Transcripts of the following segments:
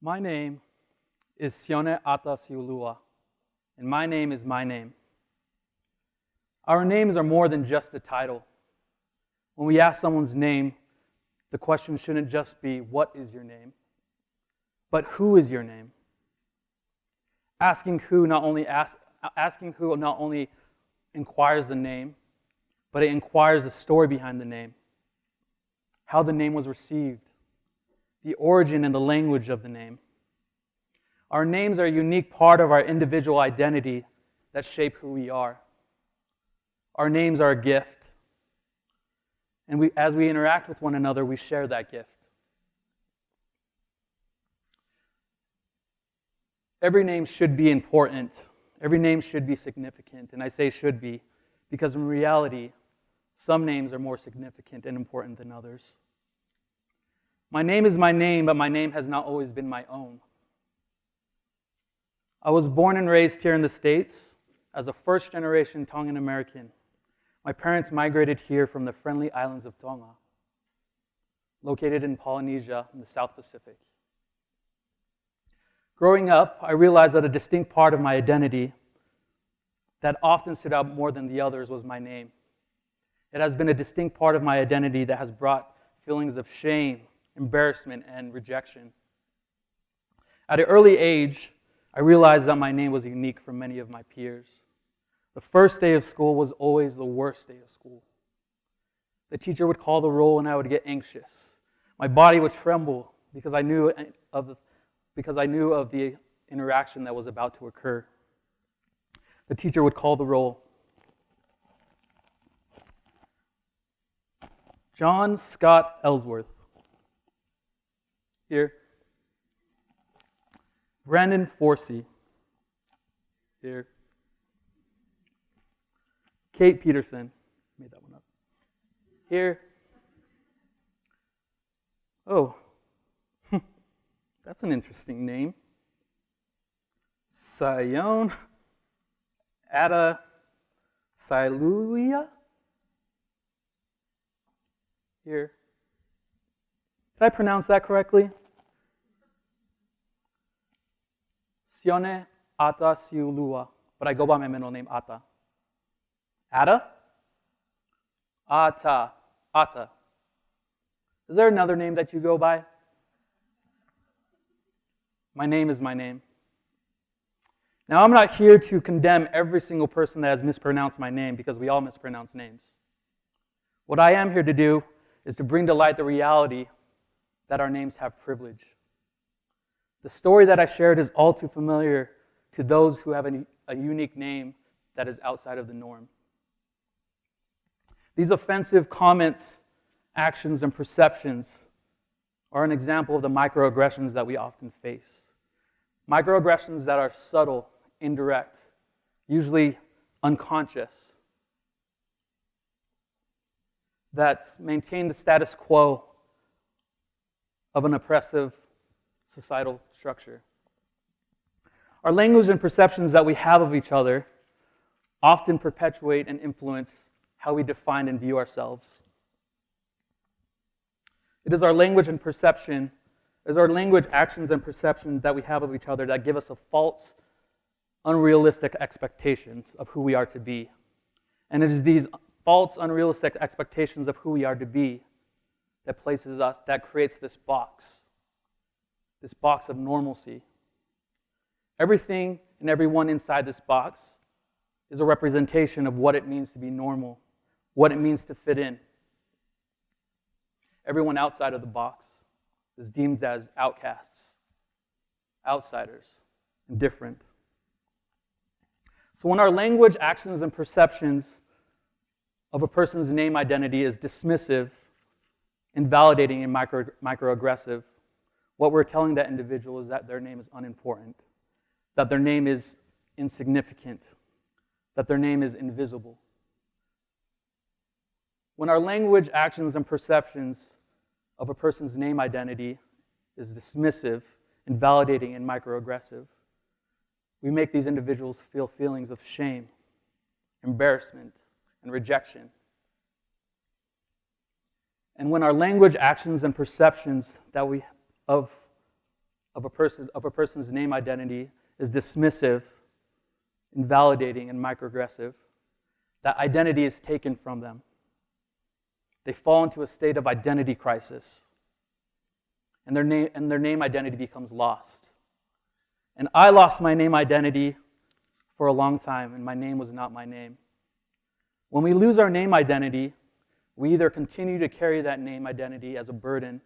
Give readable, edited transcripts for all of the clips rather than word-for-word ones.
My name is Sione ata Siulua, and my name is my name. Our names are more than just a title. When we ask someone's name, the question shouldn't just be, what is your name? But who is your name? Asking who not only inquires the name, but it inquires the story behind the name, how the name was received, the origin and the language of the name. Our names are a unique part of our individual identity that shape who we are. Our names are a gift. And as we interact with one another, we share that gift. Every name should be important. Every name should be significant. And I say should be because in reality, some names are more significant and important than others. My name is my name, but my name has not always been my own. I was born and raised here in the States as a first-generation Tongan American. My parents migrated here from the friendly islands of Tonga, located in Polynesia in the South Pacific. Growing up, I realized that a distinct part of my identity that often stood out more than the others was my name. It has been a distinct part of my identity that has brought feelings of shame, embarrassment, and rejection. At an early age, I realized that my name was unique from many of my peers. The first day of school was always the worst day of school. The teacher would call the roll and I would get anxious. My body would tremble because I knew of the interaction that was about to occur. The teacher would call the roll. John Scott Ellsworth. Here. Brandon Forsey. Here. Kate Peterson. Made that one up. Here. Oh. That's an interesting name. Sione ata Siulua. Here. Did I pronounce that correctly? Sione ata Siulua, but I go by my middle name, Ata. Ata? Ata. Ata. Is there another name that you go by? My name is my name. Now, I'm not here to condemn every single person that has mispronounced my name because we all mispronounce names. What I am here to do is to bring to light the reality that our names have privilege. The story that I shared is all too familiar to those who have a unique name that is outside of the norm. These offensive comments, actions, and perceptions are an example of the microaggressions that we often face. Microaggressions that are subtle, indirect, usually unconscious, that maintain the status quo of an oppressive societal structure. Our language and perceptions that we have of each other often perpetuate and influence how we define and view ourselves. It is our language and perception, actions and perceptions that we have of each other that give us a false, unrealistic expectations of who we are to be. And it is these false, unrealistic expectations of who we are to be that creates this box of normalcy. Everything and everyone inside this box is a representation of what it means to be normal, what it means to fit in. Everyone outside of the box is deemed as outcasts, outsiders, and different. So when our language, actions, and perceptions of a person's name identity is dismissive, invalidating, and microaggressive, what we're telling that individual is that their name is unimportant, that their name is insignificant, that their name is invisible. When our language, actions, and perceptions of a person's name identity is dismissive, invalidating, and microaggressive, we make these individuals feel feelings of shame, embarrassment, and rejection. And when our language, actions, and perceptions of of a person's name identity is dismissive, invalidating, and microaggressive, that identity is taken from them. They fall into a state of identity crisis, and their name identity becomes lost. And I lost my name identity for a long time, and my name was not my name. When we lose our name identity, we either continue to carry that name identity as a burden,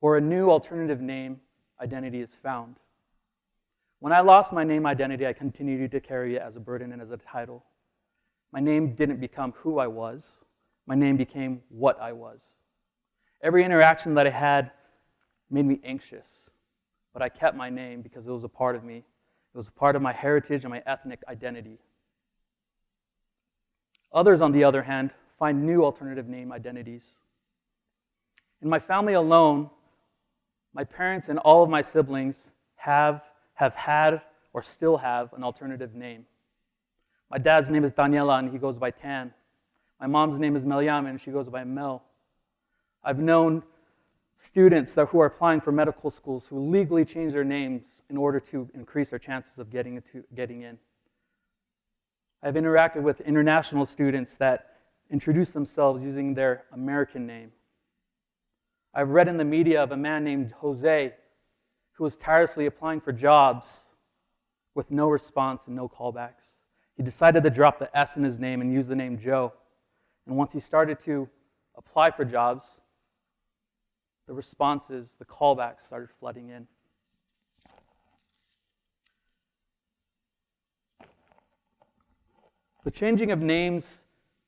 or a new alternative name identity is found. When I lost my name identity, I continued to carry it as a burden and as a title. My name didn't become who I was. My name became what I was. Every interaction that I had made me anxious, but I kept my name because it was a part of me. It was a part of my heritage and my ethnic identity. Others, on the other hand, find new alternative name identities. In my family alone, my parents and all of my siblings have had or still have an alternative name. My dad's name is Daniela, and he goes by Tan. My mom's name is Meliam, and she goes by Mel. I've known students who are applying for medical schools who legally change their names in order to increase their chances of getting in. I've interacted with international students that introduce themselves using their American name. I've read in the media of a man named Jose who was tirelessly applying for jobs with no response and no callbacks. He decided to drop the S in his name and use the name Joe. And once he started to apply for jobs, the responses, the callbacks started flooding in. The changing of names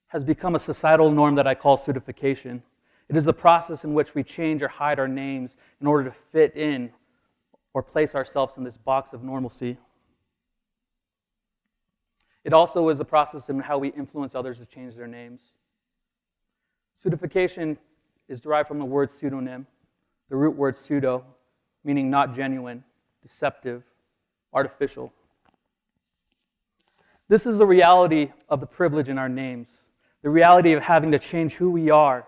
has become a societal norm that I call suitification. It is the process in which we change or hide our names in order to fit in or place ourselves in this box of normalcy. It also is the process in how we influence others to change their names. Suitification is derived from the word pseudonym, the root word pseudo, meaning not genuine, deceptive, artificial. This is the reality of the privilege in our names, the reality of having to change who we are,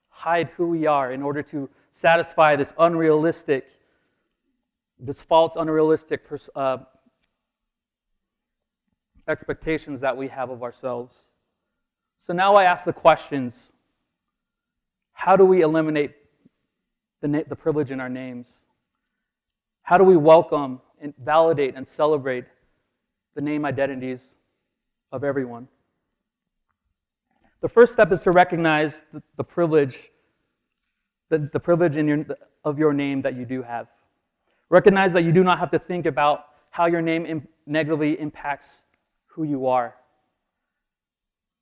hide who we are in order to satisfy this false unrealistic expectations that we have of ourselves. So now I ask the questions: how do we eliminate the privilege in our names? How do we welcome and validate and celebrate the name identities of everyone? The first step is to recognize the privilege of your name that you do have. Recognize that you do not have to think about how your name negatively impacts who you are.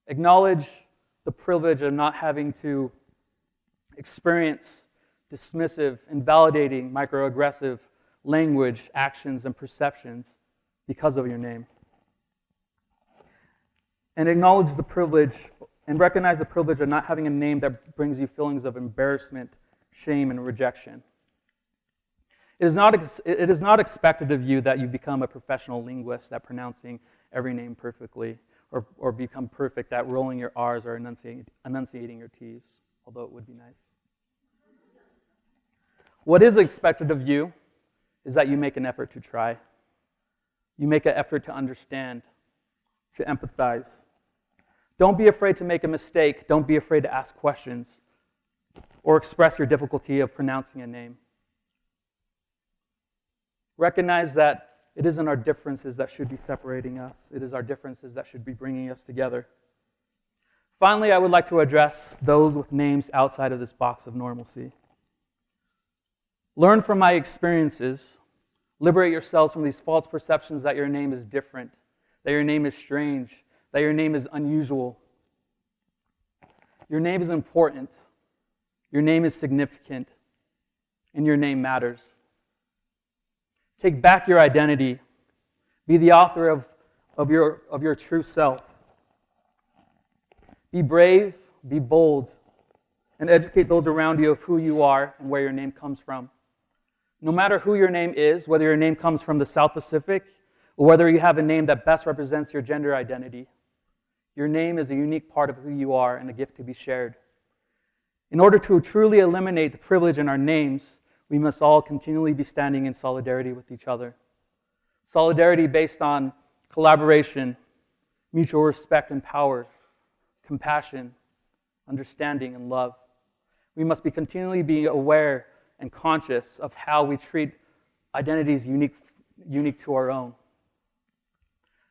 Acknowledge the privilege of not having to experience dismissive, invalidating, microaggressive language, actions, and perceptions because of your name. And acknowledge the privilege and recognize the privilege of not having a name that brings you feelings of embarrassment, shame, and rejection. It is not expected of you that you become a professional linguist at pronouncing every name perfectly, or become perfect at rolling your R's or enunciating your T's, although it would be nice. What is expected of you is that you make an effort to try. You make an effort to understand, to empathize. Don't be afraid to make a mistake. Don't be afraid to ask questions or express your difficulty of pronouncing a name. Recognize that it isn't our differences that should be separating us. It is our differences that should be bringing us together. Finally, I would like to address those with names outside of this box of normalcy. Learn from my experiences. Liberate yourselves from these false perceptions that your name is different, that your name is strange, that your name is unusual. Your name is important. Your name is significant. And your name matters. Take back your identity. Be the author of your true self. Be brave, be bold, and educate those around you of who you are and where your name comes from. No matter who your name is, whether your name comes from the South Pacific or whether you have a name that best represents your gender identity, your name is a unique part of who you are and a gift to be shared. In order to truly eliminate the privilege in our names, we must all continually be standing in solidarity with each other. Solidarity based on collaboration, mutual respect and power, compassion, understanding, and love. We must be continually be aware and conscious of how we treat identities unique to our own.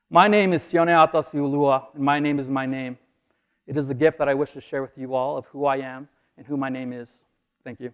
My name is Sione Siulua, and my name is my name. It is a gift that I wish to share with you all of who I am and who my name is. Thank you.